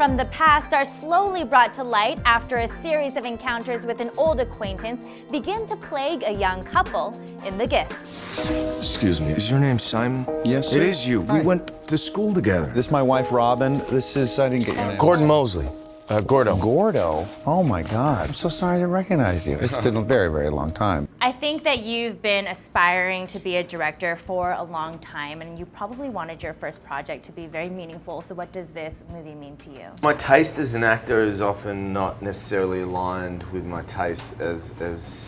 from the past are slowly brought to light after a series of encounters with an old acquaintance begin to plague a young couple in The Gift. Excuse me, is your name Simon? Yes, sir. It is you. Hi. We went to school together. This is my wife, Robin. This is, I didn't get your name. Gordon Mosley. Gordo. Gordo? Oh my God, I'm so sorry I didn't recognize you. It's been a very, very long time. I think that you've been aspiring to be a director for a long time, and you probably wanted your first project to be very meaningful. So what does this movie mean to you? My taste as an actor is often not necessarily aligned with my taste as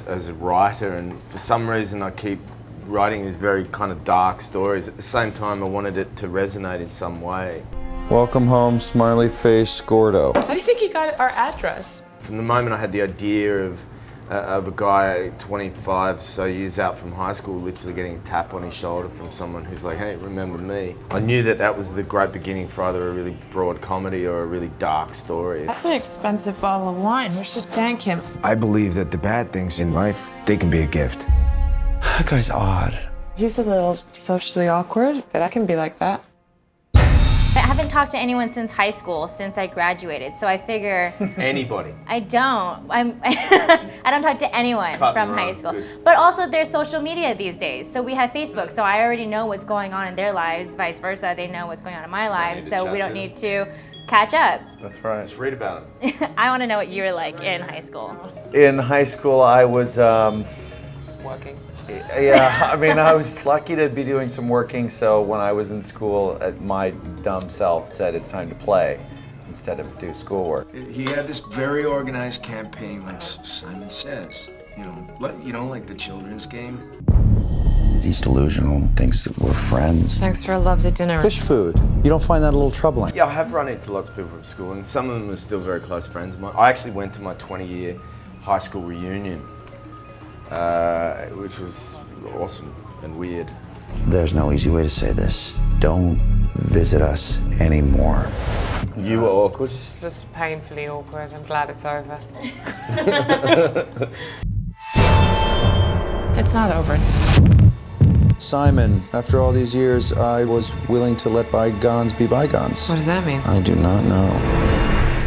a writer, and for some reason I keep writing these very kind of dark stories. At the same time, I wanted it to resonate in some way. Welcome home, smiley face, Gordo. How do you think he got our address? From the moment I had the idea of a guy 25 so years out from high school literally getting a tap on his shoulder from someone who's like, hey, remember me? I knew that that was the great beginning for either a really broad comedy or a really dark story. That's an expensive bottle of wine. We should thank him. I believe that the bad things in life, they can be a gift. That guy's odd. He's a little socially awkward, but I can be like that. I haven't talked to anyone since high school, since I graduated, so I figure... Anybody. I don't. I don't talk to anyone Cut from and high run. school. Good. But also there's social media these days. So we have Facebook, so I already know what's going on in their lives, vice versa. They know what's going on in my life, need to so chat we don't to need to catch up. That's right. Let's read about him. I want to know what you were like in high school. In high school, I was, Working. yeah, I mean, I was lucky to be doing some working, so when I was in school, my dumb self said it's time to play instead of do schoolwork. He had this very organized campaign, like Simon says. You know, like the children's game. He's delusional, thinks that we're friends. Thanks for a lovely dinner. Fish food. You don't find that a little troubling? Yeah, I have run into lots of people from school, and some of them are still very close friends of mine. I actually went to my 20-year high school reunion, which was awesome and weird. There's no easy way to say this. Don't visit us anymore. You were awkward. It's just painfully awkward. I'm glad it's over. It's not over. Simon, after all these years, I was willing to let bygones be bygones. What does that mean? I do not know.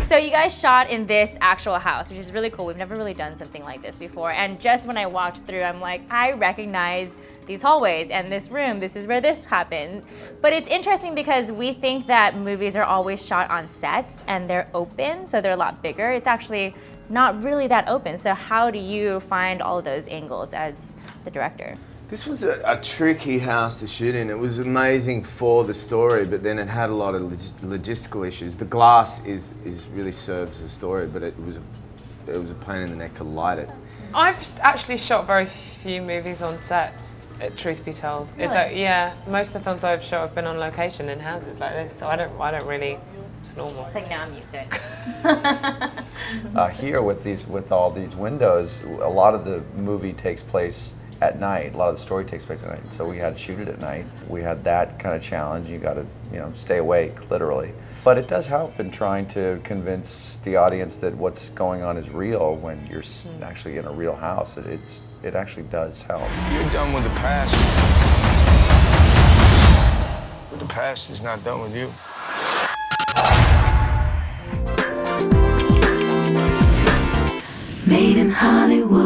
So you guys shot in this actual house, which is really cool. We've never really done something like this before. And just when I walked through, I'm like, I recognize these hallways and this room. This is where this happened. But it's interesting because we think that movies are always shot on sets and they're open, so they're a lot bigger. It's actually not really that open. So how do you find all of those angles as the director? This was a tricky house to shoot in. It was amazing for the story, but then it had a lot of logistical issues. The glass is really serves the story, but it was a pain in the neck to light it. I've actually shot very few movies on sets, truth be told. It's like, yeah, most of the films I've shot have been on location in houses like this, so I don't really, it's normal. It's like, now I'm used to it. Here with all these windows, a lot of the movie takes place at night. A lot of the story takes place at night, so we had to shoot it at night. We had that kind of challenge. You got to, stay awake, literally. But it does help in trying to convince the audience that what's going on is real when you're actually in a real house. It actually does help. You're done with the past. But the past is not done with you. Made in Hollywood.